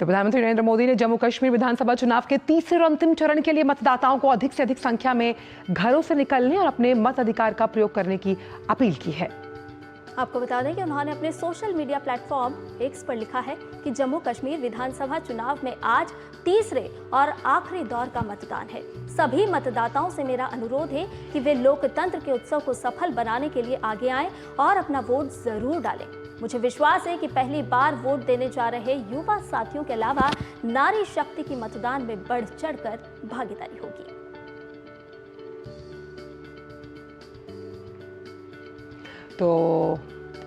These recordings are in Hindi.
तो प्रधानमंत्री नरेंद्र मोदी ने जम्मू कश्मीर विधानसभा चुनाव के तीसरे और अंतिम चरण के लिए मतदाताओं को अधिक से अधिक संख्या में घरों से निकलने और अपने मताधिकार का प्रयोग करने की अपील की है। आपको बता दें कि उन्होंने अपने सोशल मीडिया प्लेटफॉर्म एक्स पर लिखा है कि जम्मू कश्मीर विधानसभा चुनाव में आज तीसरे और आखिरी दौर का मतदान है। सभी मतदाताओं से मेरा अनुरोध है कि वे लोकतंत्र के उत्सव को सफल बनाने के लिए आगे आएं और अपना वोट जरूर डालें। मुझे विश्वास है कि पहली बार वोट देने जा रहे युवा साथियों के अलावा नारी शक्ति की मतदान में बढ़ चढ़कर भागीदारी होगी। तो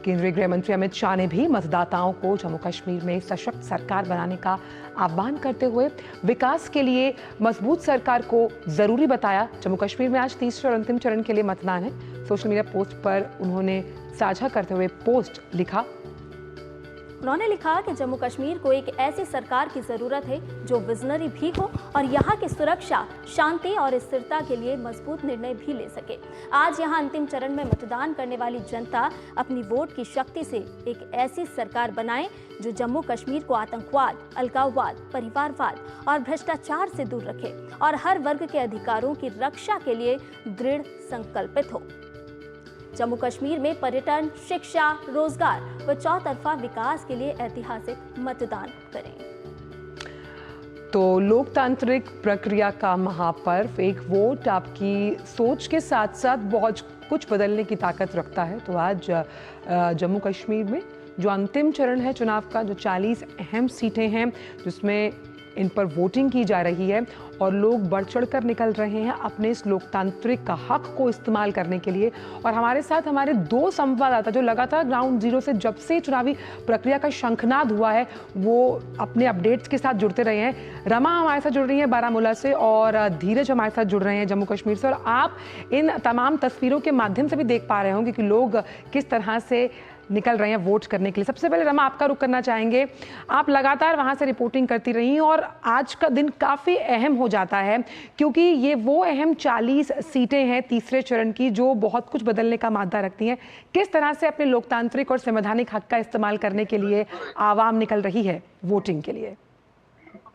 केंद्रीय गृह मंत्री अमित शाह ने भी मतदाताओं को जम्मू कश्मीर में सशक्त सरकार बनाने का आह्वान करते हुए विकास के लिए मजबूत सरकार को जरूरी बताया। जम्मू कश्मीर में आज तीसरे और अंतिम चरण के लिए मतदान है। सोशल मीडिया पोस्ट पर उन्होंने साझा करते हुए पोस्ट लिखा। उन्होंने लिखा कि जम्मू कश्मीर को एक ऐसी सरकार की जरूरत है जो विजनरी भी हो और यहाँ की सुरक्षा, शांति और स्थिरता के लिए मजबूत निर्णय भी ले सके। आज यहाँ अंतिम चरण में मतदान करने वाली जनता अपनी वोट की शक्ति से एक ऐसी सरकार बनाए जो जम्मू कश्मीर को आतंकवाद, अलगाववाद, परिवारवाद और भ्रष्टाचार से दूर रखे और हर वर्ग के अधिकारों की रक्षा के लिए दृढ़ संकल्पित हो। जम्मू कश्मीर में पर्यटन, शिक्षा, रोजगार व चौतरफा विकास के लिए ऐतिहासिक मतदान करें। तो लोकतांत्रिक प्रक्रिया का महापर्व एक वोट आपकी सोच के साथ साथ बहुत कुछ बदलने की ताकत रखता है। तो आज जम्मू कश्मीर में जो अंतिम चरण है चुनाव का, जो 40 अहम सीटें हैं जिसमें इन पर वोटिंग की जा रही है और लोग बढ़ चढ़कर निकल रहे हैं अपने इस लोकतांत्रिक का हक को इस्तेमाल करने के लिए। और हमारे साथ हमारे दो संवाददाता जो लगातार ग्राउंड जीरो से जब से चुनावी प्रक्रिया का शंखनाद हुआ है वो अपने अपडेट्स के साथ जुड़ते रहे हैं। रमा हमारे साथ जुड़ रही है बारामूला से और धीरज हमारे साथ जुड़ रहे हैं जम्मू कश्मीर से। और आप इन तमाम तस्वीरों के माध्यम से भी देख पा रहे होंगे कि लोग किस तरह से निकल रहे हैं वोट करने के लिए। सबसे पहले रमा आपका रुख करना चाहेंगे। आप लगातार वहां से रिपोर्टिंग करती रही और आज का दिन काफ़ी अहम हो जाता है क्योंकि ये वो अहम 40 सीटें हैं तीसरे चरण की जो बहुत कुछ बदलने का मादा रखती हैं। किस तरह से अपने लोकतांत्रिक और संवैधानिक हक का इस्तेमाल करने के लिए आवाम निकल रही है वोटिंग के लिए?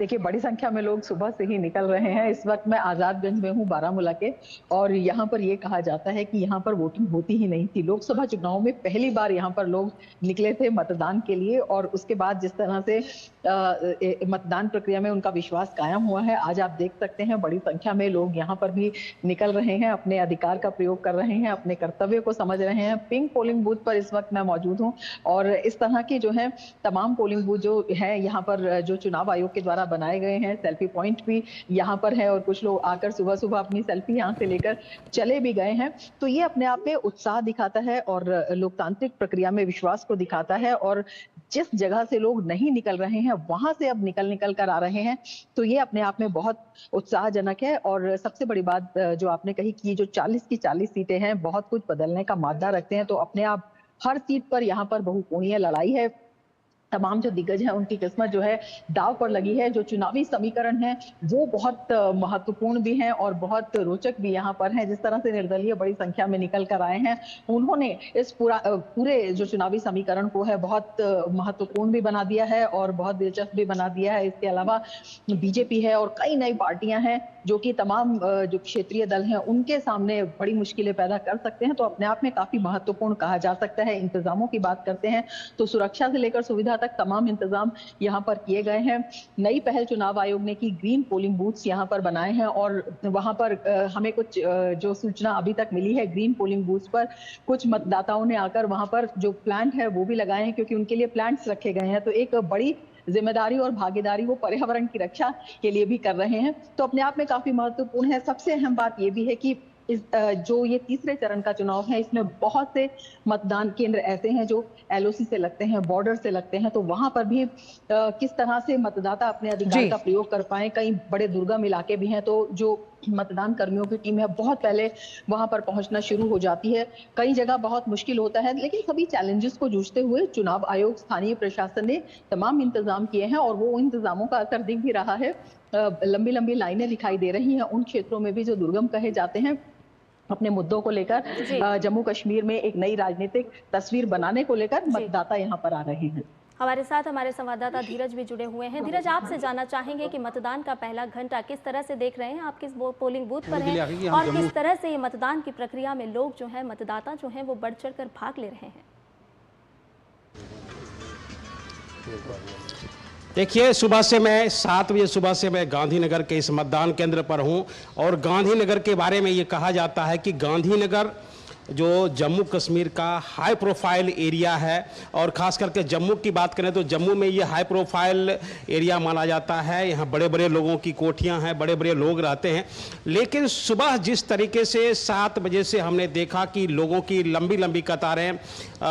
देखिए, बड़ी संख्या में लोग सुबह से ही निकल रहे हैं। इस वक्त मैं आजादगंज में हूँ बारामूला के, और यहाँ पर ये कहा जाता है कि यहाँ पर वोटिंग होती ही नहीं थी। लोकसभा चुनाव में पहली बार यहाँ पर लोग निकले थे मतदान के लिए और उसके बाद जिस तरह से मतदान प्रक्रिया में उनका विश्वास कायम हुआ है, आज आप देख सकते हैं बड़ी संख्या में लोग यहाँ पर भी निकल रहे हैं, अपने अधिकार का प्रयोग कर रहे हैं, अपने कर्तव्य को समझ रहे हैं। पिंक पोलिंग बूथ पर इस वक्त मैं मौजूद हूँ और इस तरह की जो है तमाम पोलिंग बूथ जो है यहाँ पर जो चुनाव आयोग के द्वारा बनाए गए हैं, सेल्फी पॉइंट भी यहाँ पर है और कुछ लोग आकर सुबह सुबह अपनी सेल्फी यहाँ से लेकर चले भी गए हैं। तो ये अपने आप में उत्साह दिखाता है और लोकतांत्रिक प्रक्रिया में विश्वास को दिखाता है। और जिस जगह से लोग नहीं निकल रहे हैं वहां से अब निकल कर आ रहे हैं, तो ये अपने आप में बहुत उत्साहजनक है। और सबसे बड़ी बात जो आपने कही कि जो 40 की 40 सीटें हैं बहुत कुछ बदलने का मादा रखते हैं, तो अपने आप हर सीट पर यहाँ पर बहुकोणीय लड़ाई है। तमाम जो दिग्गज हैं उनकी किस्मत जो है दाव पर लगी है। जो चुनावी समीकरण है वो बहुत महत्वपूर्ण भी हैं और बहुत रोचक भी यहाँ पर हैं। जिस तरह से निर्दलीय बड़ी संख्या में निकल कर आए हैं, उन्होंने इस पूरे जो चुनावी समीकरण को है बहुत महत्वपूर्ण भी बना दिया है और बहुत दिलचस्प भी बना दिया है। इसके अलावा बीजेपी है और कई नई पार्टियां हैं जो कि तमाम जो क्षेत्रीय दल हैं उनके सामने बड़ी मुश्किलें पैदा कर सकते हैं। तो अपने आप में काफी महत्वपूर्ण कहा जा सकता है। इंतजामों की बात करते हैं तो सुरक्षा से लेकर सुविधा तक तमाम इंतजाम यहाँ पर किए गए हैं। नई पहल चुनाव आयोग ने की, ग्रीन पोलिंग बूथ्स यहाँ पर बनाए हैं और वहां पर हमें कुछ जो सूचना अभी तक मिली है, ग्रीन पोलिंग बूथ्स पर कुछ मतदाताओं ने आकर वहां पर जो प्लांट है वो भी लगाए हैं क्योंकि उनके लिए प्लांट्स रखे गए हैं। तो एक बड़ी जिम्मेदारी और भागीदारी वो पर्यावरण की रक्षा के लिए भी कर रहे हैं। तो अपने आप में काफी महत्वपूर्ण है। सबसे अहम बात ये भी है कि इस जो ये तीसरे चरण का चुनाव है इसमें बहुत से मतदान केंद्र ऐसे हैं जो एलओसी से लगते हैं, बॉर्डर से लगते हैं, तो वहां पर भी किस तरह से मतदाता अपने अधिकार का प्रयोग कर पाए। कई बड़े दुर्गम इलाके भी हैं तो जो मतदान कर्मियों की टीम है बहुत पहले वहां पर पहुंचना शुरू हो जाती है। कई जगह बहुत मुश्किल होता है, लेकिन सभी चैलेंजेस को जूझते हुए चुनाव आयोग, स्थानीय प्रशासन ने तमाम इंतजाम किए हैं और वो इंतजामों का असर दिख भी रहा है। लंबी लंबी लाइनें दिखाई दे रही हैं उन क्षेत्रों में भी जो दुर्गम कहे जाते हैं। अपने मुद्दों को लेकर जम्मू कश्मीर में एक नई राजनीतिक तस्वीर बनाने को लेकर मतदाता यहाँ पर आ रहे हैं। हमारे साथ हमारे संवाददाता धीरज भी जुड़े हुए हैं। धीरज, आपसे जानना चाहेंगे कि मतदान का पहला घंटा किस तरह से देख रहे हैं, आप किस पोलिंग बूथ पर हैं और किस तरह से ये मतदान की प्रक्रिया में लोग जो है, मतदाता जो हैं वो बढ़ चढ़ कर भाग ले रहे हैं। देखिए, सुबह से मैं 7 बजे सुबह से मैं गांधीनगर के इस मतदान केंद्र पर हूं और गांधीनगर के बारे में ये कहा जाता है कि गांधीनगर जो जम्मू कश्मीर का हाई प्रोफाइल एरिया है और ख़ास करके जम्मू की बात करें तो जम्मू में ये हाई प्रोफाइल एरिया माना जाता है। यहाँ बड़े बड़े लोगों की कोठियाँ हैं, बड़े बड़े लोग रहते हैं। लेकिन सुबह जिस तरीके से 7 बजे से हमने देखा कि लोगों की लंबी लंबी कतारें,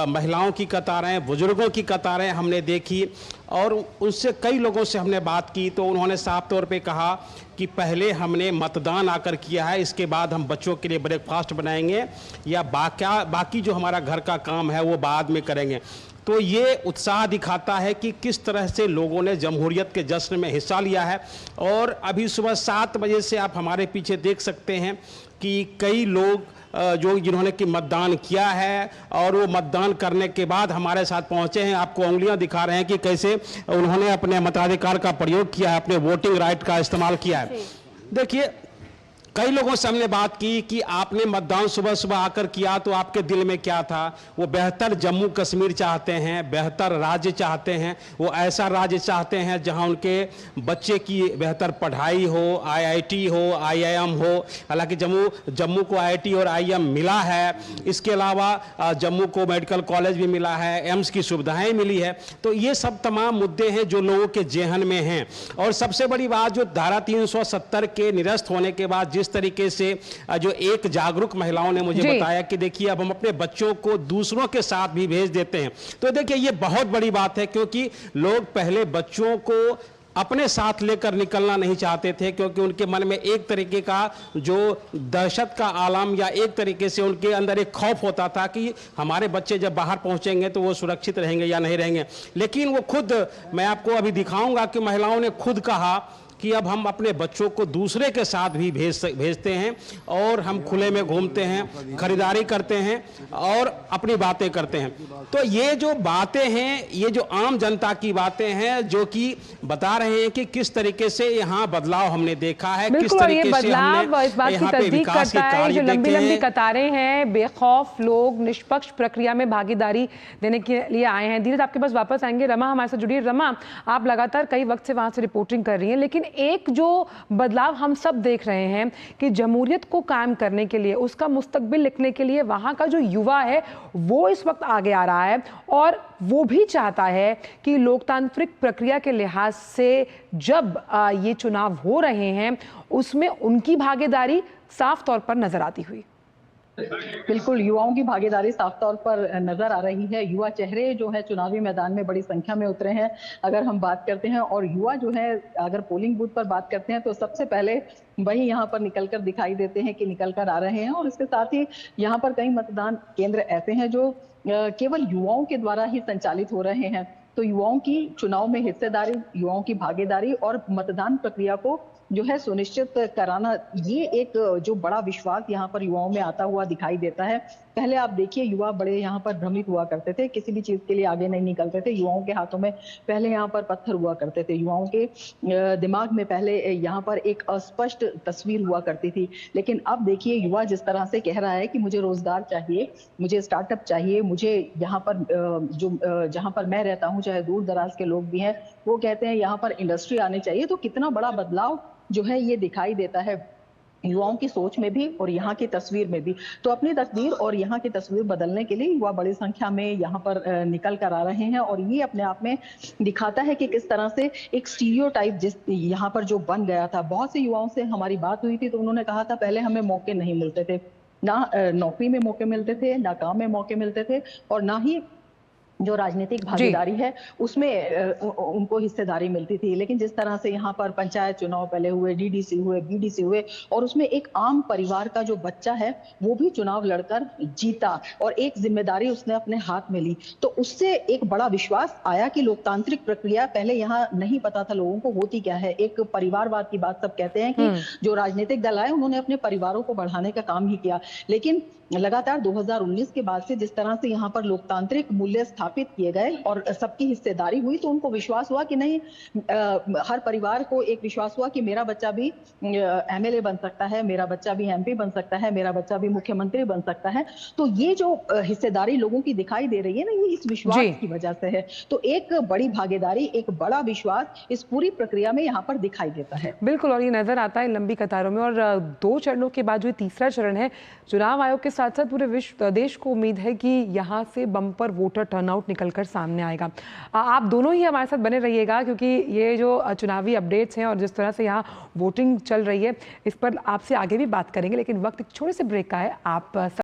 महिलाओं की कतारें, बुजुर्गों की कतारें हमने देखी और उनसे कई लोगों से हमने बात की तो उन्होंने साफ तौर पे कहा कि पहले हमने मतदान आकर किया है, इसके बाद हम बच्चों के लिए ब्रेकफास्ट बनाएंगे या बाकी जो हमारा घर का काम है वो बाद में करेंगे। तो ये उत्साह दिखाता है कि किस तरह से लोगों ने जमहूरियत के जश्न में हिस्सा लिया है। और अभी सुबह 7 बजे से आप हमारे पीछे देख सकते हैं कि कई लोग जिन्होंने कि मतदान किया है और वो मतदान करने के बाद हमारे साथ पहुंचे हैं। आपको उंगलियां दिखा रहे हैं कि कैसे उन्होंने अपने मताधिकार का प्रयोग किया है, अपने वोटिंग राइट का इस्तेमाल किया है। देखिए, कई लोगों से हमने बात की कि आपने मतदान सुबह सुबह आकर किया तो आपके दिल में क्या था। वो बेहतर जम्मू कश्मीर चाहते हैं, बेहतर राज्य चाहते हैं, वो ऐसा राज्य चाहते हैं जहां उनके बच्चे की बेहतर पढ़ाई हो, आईआईटी हो, आईआईएम हो। हालांकि जम्मू को आईआईटी और आईआईएम मिला है, इसके अलावा जम्मू को मेडिकल कॉलेज भी मिला है, एम्स की सुविधाएँ मिली है। तो ये सब तमाम मुद्दे हैं जो लोगों के जेहन में हैं। और सबसे बड़ी बात, जो धारा 370 के निरस्त होने के बाद जिस तरीके से जो एक जागरूक महिलाओं ने मुझे बताया कि देखिए अब हम अपने बच्चों को दूसरों के साथ भी भेज देते हैं। तो देखिए ये बहुत बड़ी बात है, क्योंकि लोग पहले बच्चों को अपने साथ लेकर निकलना नहीं चाहते थे, क्योंकि उनके मन में एक तरीके का जो दहशत का आलम या एक तरीके से उनके अंदर एक खौफ होता था कि हमारे बच्चे जब बाहर पहुंचेंगे तो वो सुरक्षित रहेंगे या नहीं रहेंगे। लेकिन वो खुद, मैं आपको अभी दिखाऊंगा कि महिलाओं ने खुद कहा कि अब हम अपने बच्चों को दूसरे के साथ भी भेजते हैं और हम खुले में घूमते हैं, खरीदारी करते हैं और अपनी बातें करते हैं। तो ये जो बातें हैं, ये जो आम जनता की बातें हैं जो कि बता रहे हैं कि किस तरीके से यहाँ बदलाव हमने देखा है, किस तरीके से हमने इस बात की तस्दीक करता है। जो लंबी लंबी कतारें हैं, बेखौफ लोग निष्पक्ष प्रक्रिया में भागीदारी देने के लिए आए हैं। धीरज, आपके पास वापस आएंगे। रमा हमारे साथ जुड़ी है। रमा, आप लगातार कई वक्त से वहां से रिपोर्टिंग कर रही हैं, लेकिन एक जो बदलाव हम सब देख रहे हैं कि जमहूरियत को कायम करने के लिए, उसका मुस्तकबिल लिखने के लिए वहां का जो युवा है वो इस वक्त आगे आ रहा है और वो भी चाहता है कि लोकतांत्रिक प्रक्रिया के लिहाज से जब ये चुनाव हो रहे हैं उसमें उनकी भागीदारी साफ तौर पर नजर आती हुई। बिल्कुल, युवाओं की भागीदारी साफ तौर पर नजर आ रही है। युवा चेहरे जो है चुनावी मैदान में बड़ी संख्या में उतरे हैं। अगर हम बात करते हैं और युवा जो है, अगर पोलिंग बूथ पर बात करते हैं तो सबसे पहले वही यहाँ पर निकलकर दिखाई देते हैं कि निकलकर आ रहे हैं। और इसके साथ ही यहाँ पर कई मतदान केंद्र ऐसे हैं जो केवल युवाओं के द्वारा ही संचालित हो रहे हैं। तो युवाओं की चुनाव में हिस्सेदारी, युवाओं की भागीदारी और मतदान प्रक्रिया को जो है सुनिश्चित कराना, ये एक जो बड़ा विश्वास यहाँ पर युवाओं में आता हुआ दिखाई देता है। पहले आप देखिए, युवा बड़े यहाँ पर भ्रमित हुआ करते थे, किसी भी चीज के लिए आगे नहीं निकलते थे। युवाओं के हाथों में पहले यहाँ पर पत्थर हुआ करते थे, युवाओं के दिमाग में पहले यहाँ पर एक अस्पष्ट तस्वीर हुआ करती थी। लेकिन अब देखिए, युवा जिस तरह से कह रहा है कि मुझे रोजगार चाहिए, मुझे स्टार्टअप चाहिए, मुझे यहाँ पर जहाँ पर मैं रहता हूँ, चाहे दूर दराज के लोग भी हैं, वो कहते हैं यहाँ पर इंडस्ट्री आनी चाहिए। तो कितना बड़ा बदलाव जो है ये दिखाई देता है युवाओं की सोच में भी और यहाँ की तस्वीर में भी। तो अपनी तस्वीर और यहाँ की तस्वीर बदलने के लिए युवा बड़ी संख्या में यहाँ पर निकल कर आ रहे हैं। और ये अपने आप में दिखाता है कि किस तरह से एक स्टीरियोटाइप जिस यहाँ पर जो बन गया था। बहुत से युवाओं से हमारी बात हुई थी तो उन्होंने कहा था पहले हमें मौके नहीं मिलते थे, ना नौकरी में मौके मिलते थे, ना काम में मौके मिलते थे, और ना ही जो राजनीतिक भागीदारी है उसमें उनको हिस्सेदारी मिलती थी। लेकिन जिस तरह से यहाँ पर पंचायत चुनाव पहले हुए, डीडीसी हुए, बीडीसी हुए, और उसमें एक आम परिवार का जो बच्चा है वो भी चुनाव लड़कर जीता और एक जिम्मेदारी उसने अपने हाथ में ली, तो उससे एक बड़ा विश्वास आया कि लोकतांत्रिक प्रक्रिया पहले यहाँ नहीं पता था लोगों को होती क्या है। एक परिवारवाद की बात सब कहते हैं कि जो राजनीतिक दल आए उन्होंने अपने परिवारों को बढ़ाने का काम ही किया, लेकिन लगातार 2019 के बाद से जिस तरह से यहाँ पर लोकतांत्रिक मूल्य स्थापित किए गए और सबकी हिस्सेदारी हुई, तो उनको विश्वास हुआ कि नहीं, हर परिवार को एक विश्वास हुआ कि मेरा बच्चा भी एमएलए बन सकता है, मेरा बच्चा भी एमपी बन सकता है, मेरा बच्चा भी मुख्यमंत्री बन सकता है। तो ये जो हिस्सेदारी लोगों की दिखाई दे रही है ना, ये इस विश्वास की वजह से है। तो एक बड़ी भागीदारी, एक बड़ा विश्वास इस पूरी प्रक्रिया में यहाँ पर दिखाई देता है। बिल्कुल, और ये नजर आता है लंबी कतारों में। और 2 चरणों के बाद जो तीसरा चरण है, चुनाव आयोग के साथ साथ पूरे देश को उम्मीद है कि यहाँ से बम्पर वोटर टर्नआउट निकलकर सामने आएगा। आप दोनों ही हमारे साथ बने रहिएगा, क्योंकि ये जो चुनावी अपडेट्स हैं और जिस तरह से यहाँ वोटिंग चल रही है, इस पर आपसे आगे भी बात करेंगे। लेकिन वक्त एक छोटे से ब्रेक का है। आप